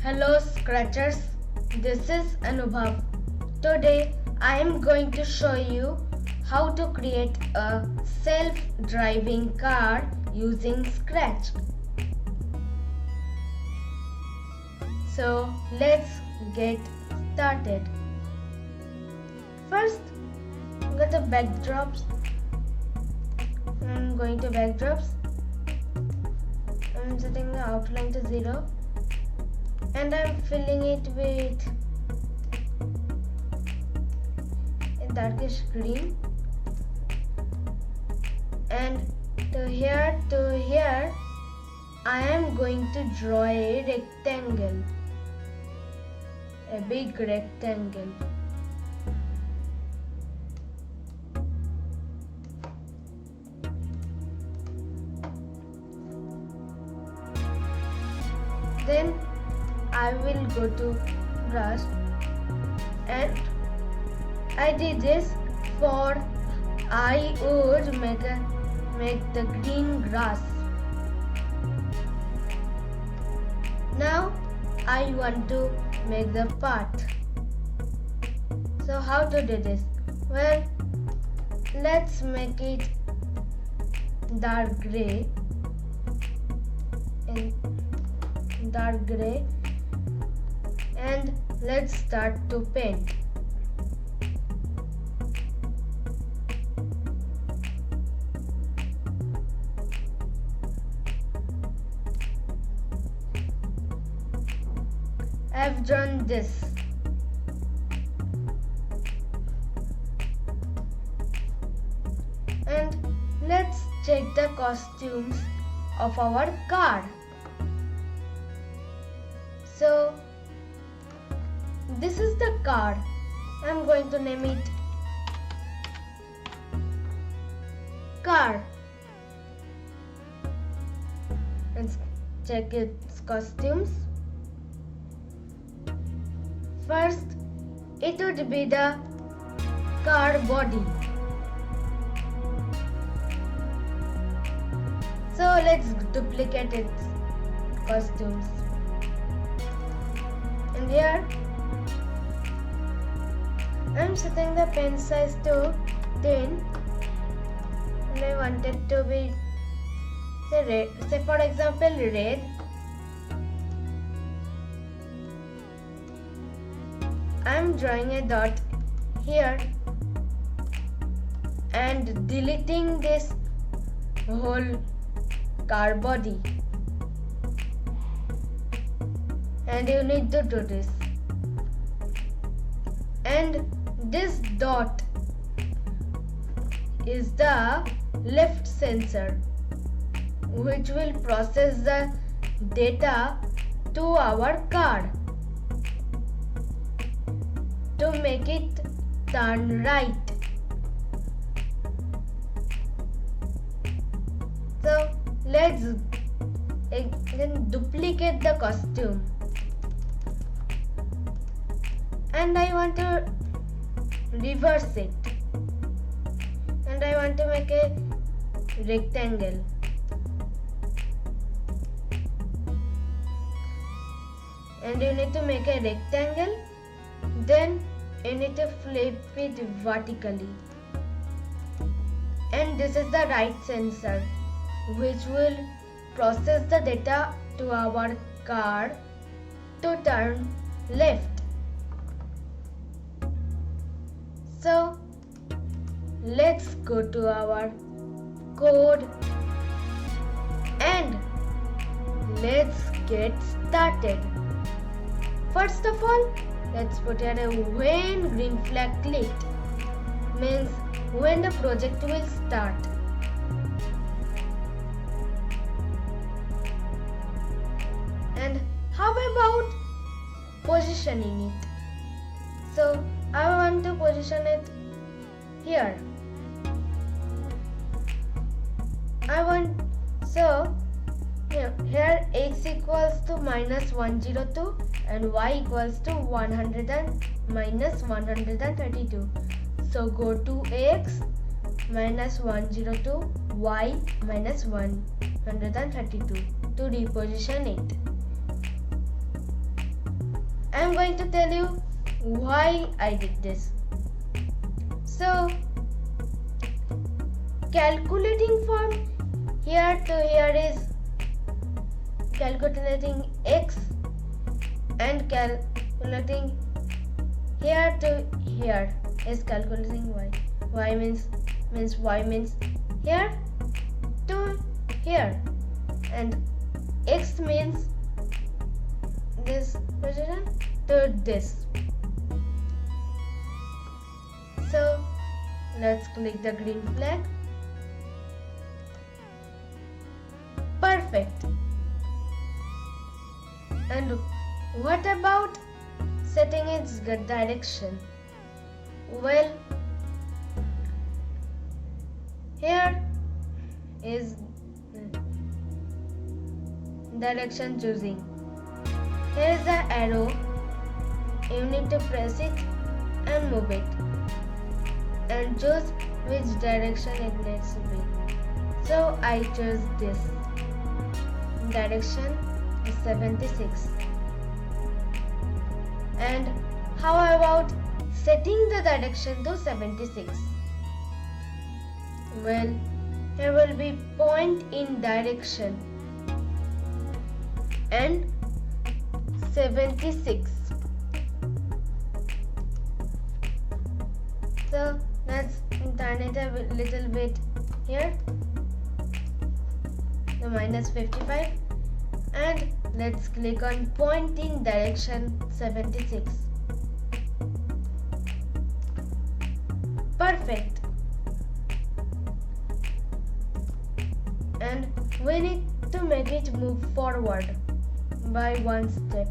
Hello Scratchers, this is Anubhav. Today I am going to show you how to create a self-driving car using Scratch. So let's get started. First, go to backdrops. I'm going to backdrops. I'm setting the outline to 0. And I'm filling it with a darkish green, and to here I am going to draw a rectangle, a big rectangle. Then I will go to brush, and I did this for I would make the green grass. Now I want to make the path. So how to do this? Well, let's make it dark gray and let's start to paint. I've drawn this. And let's check the costumes of our car. So this is the car. I'm going to name it car. Let's check its costumes. First, it would be the car body. So let's duplicate its costumes. And here I'm setting the pen size to 10, and I want it to be say for example red. I'm drawing a dot here and deleting this whole car body. And you need to do this. And this dot is the left sensor, which will process the data to our car to make it turn right. So let's again duplicate the costume. And I want to reverse it, and I want to make a rectangle. And you need to make a rectangle, then you need to flip it vertically. And this is the right sensor, which will process the data to our car to turn left. So let's go to our code and let's get started. First of all, let's put here a when green flag clicked, means when the project will start. And how about positioning it? So I want to position it here. Here x equals to -102 and y equals to 100 and -132. So go to x -102, y -132 to reposition it. I'm going to tell you why I did this. So, calculating from here to here is calculating x, and calculating here to here is calculating y. Y means here to here, and x means this position to this. So let's click the green flag. Perfect. And what about setting its direction? Well, here is direction choosing. Here is the arrow. You need to press it and move it and choose which direction it needs to be. So I chose this. Direction is 76. And how about setting the direction to 76? Well, here will be point in direction and 76. So let's turn it a little bit here to minus 55, and let's click on point in direction 76. Perfect. And we need to make it move forward by one step.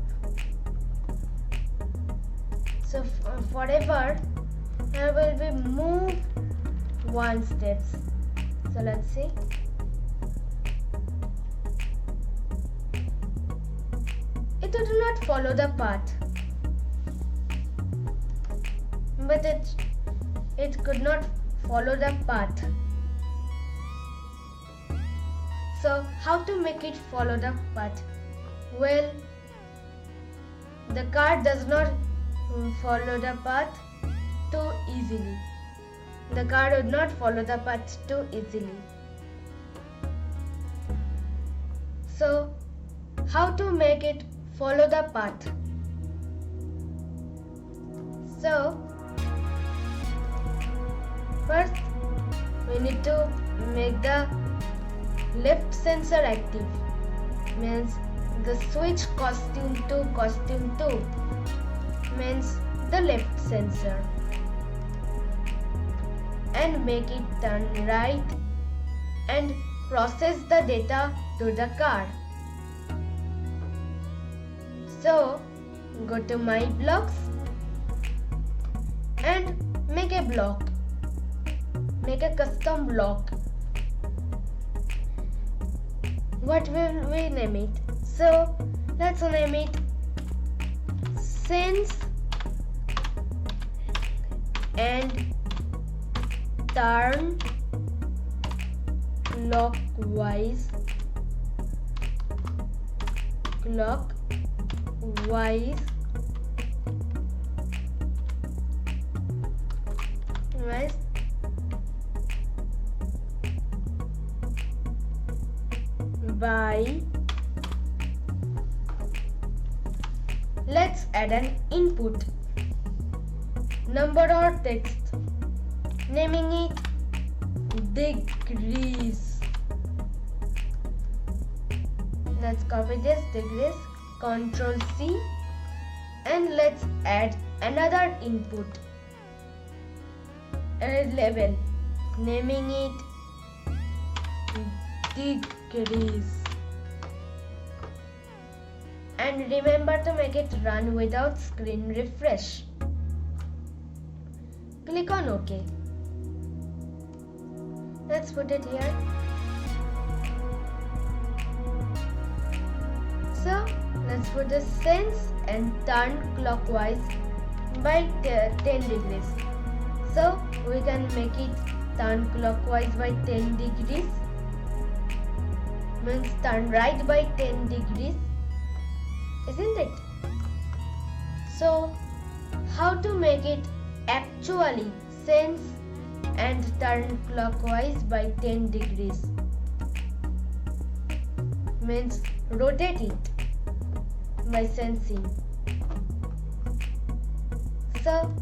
So forever here will be move one steps. So let's see. It did not follow the path, but it could not follow the path. So how to make it follow the path? Well, the car does not follow the path too easily. The car would not follow the path too easily. So how to make it follow the path? So first we need to make the left sensor active, means the switch costume to costume 2 means the left sensor, and make it turn right and process the data to the car. So go to my blocks and make a block, make a custom block. What will we name it? So let's name it sense and turn clockwise right, by, let's add an input, number or text, naming it degrees. Let's copy this degrees, Ctrl C, and let's add another input, a label, naming it degrees. And remember to make it run without screen refresh. Click on OK. Let's put it here. So let's put the sense and turn clockwise by 10 degrees. So we can make it turn clockwise by 10 degrees, means turn right by 10 degrees, isn't it? So how to make it actually sense and turn clockwise by 10 degrees? Means rotate it by sensing. So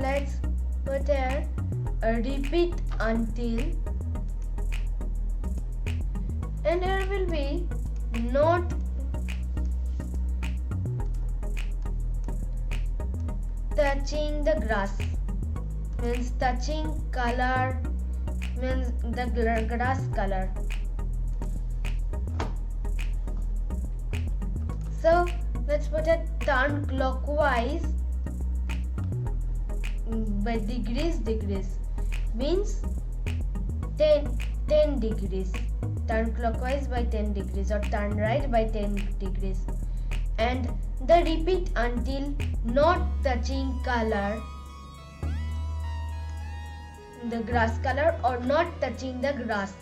let's put here a repeat until, and here will be not touching the grass, means touching color, means the grass color. So let's put it turn clockwise by degrees, means 10 degrees. Turn clockwise by 10 degrees or turn right by 10 degrees. And the repeat until not touching color, the grass color, or not touching the grass,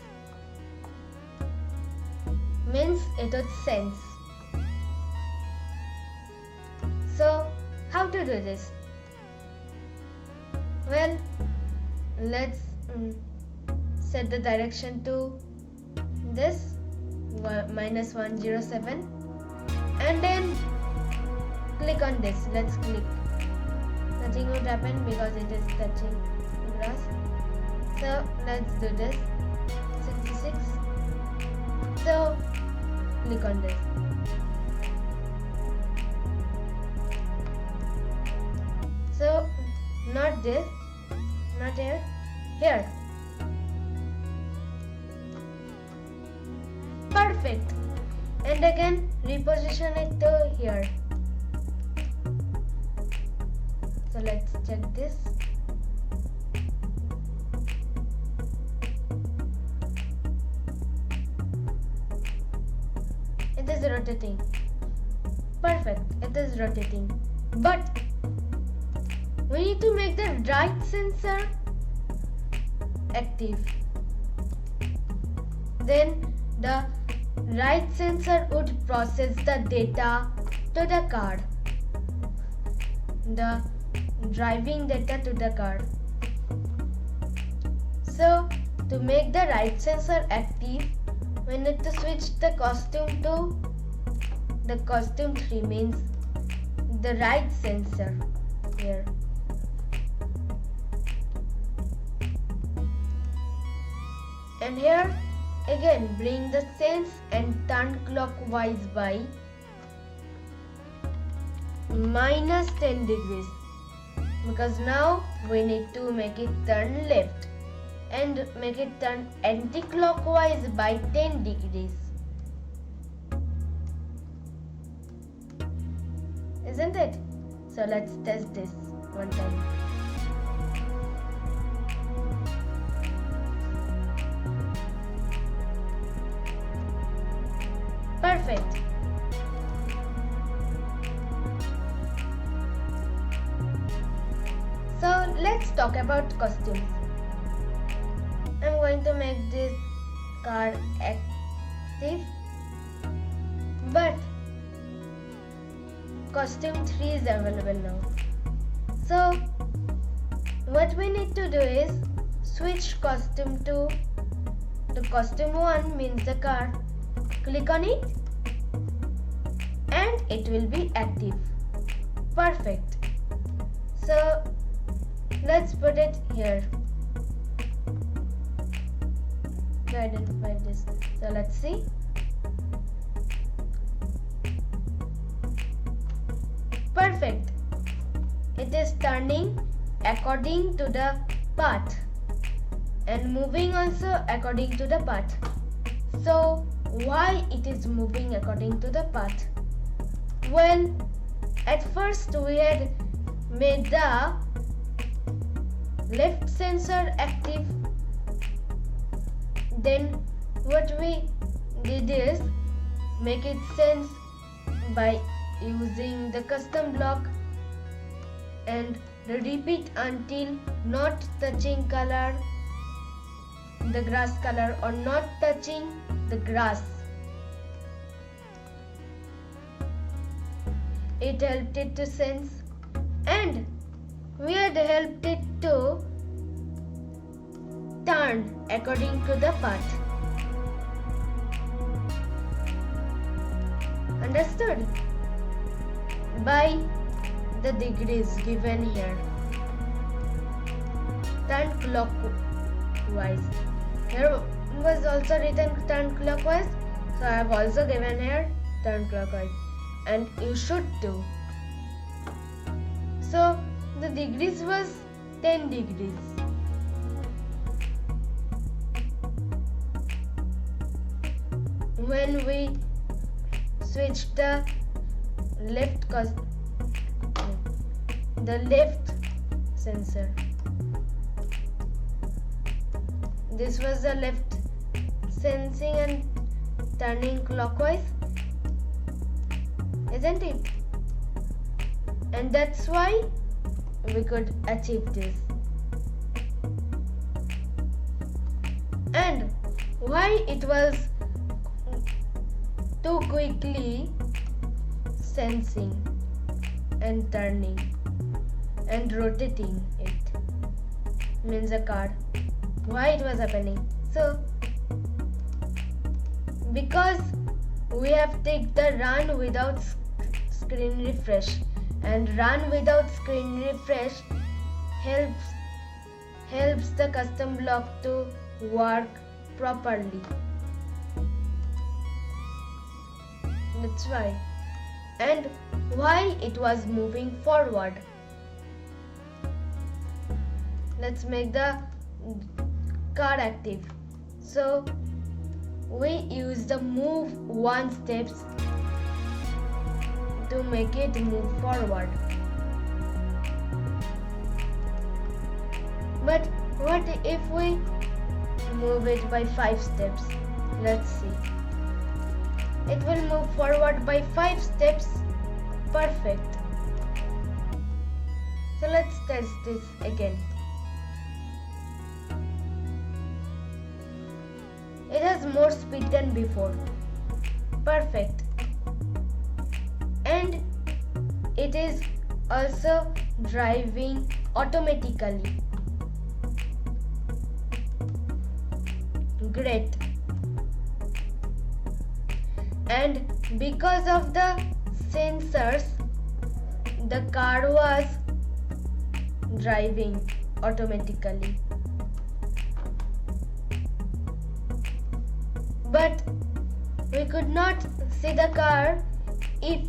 means it would sense. So how to do this? Well, let's set the direction to this -107 and then click on this. Let's click. Nothing would happen because it is touching grass. So let's do this. 66. So click on this. So not this, not here, here. Perfect. And again reposition it to here. So let's check this. It is rotating. Perfect. It is rotating. But we need to make the right sensor active. Then the right sensor would process the data to the card, the driving data to the card. So to make the right sensor active, we need to switch the costume to the costume 3, means the right sensor here. And here again bring the sense and turn clockwise by -10 degrees, because now we need to make it turn left and make it turn anti-clockwise by 10 degrees. Isn't it? So let's test this one time. Perfect. So let's talk about costumes. I'm going to make this card active, but costume 3 is available now. So what we need to do is switch costume to the costume 1, means the card. Click on it and it will be active. Perfect. So let's put it here to identify this. So let's see. Perfect. It is turning according to the path and moving also according to the path. So why it is moving according to the path? Well, at first we had made the left sensor active. Then what we did is make it sense by using the custom block and repeat until not touching color, the grass color, or not touching the grass. It helped it to sense and we had helped it to turn according to the path. Understood? By the degrees given here. Turn clockwise. Here was also written turn clockwise, so I have also given here turn clockwise, and you should do. So the degrees was 10 degrees. When we switch the left sensor. This was the left sensing and turning clockwise, isn't it? And that's why we could achieve this. And why it was too quickly sensing and turning and rotating it means a car. Why it was happening? So because we have taken the run without screen refresh, and run without screen refresh helps the custom block to work properly. That's why. And why it was moving forward. Let's make the car active. So we use the move one steps to make it move forward. But what if we move it by 5 steps? Let's see. It will move forward by 5 steps. Perfect. So let's test this again. It has more speed than before. Perfect. And it is also driving automatically. Great. And because of the sensors, the car was driving automatically. But we could not see the car if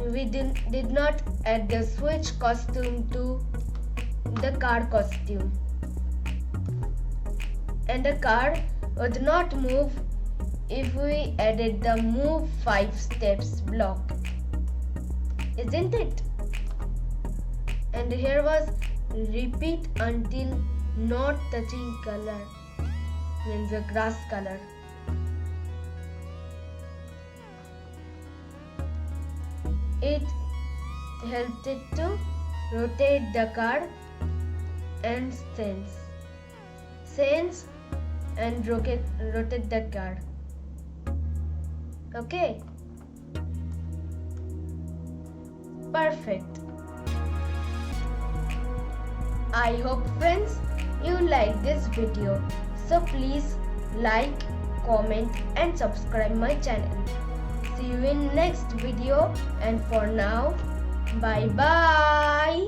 we did not add the switch costume to the car costume. And the car would not move if we added the move 5 steps block. Isn't it? And here was repeat until not touching color, means the grass color. It helped it to rotate the car and sense and rotate the car. Okay. Perfect. I hope friends you like this video. So please like, comment and subscribe my channel. See you in next video, and for now, bye bye.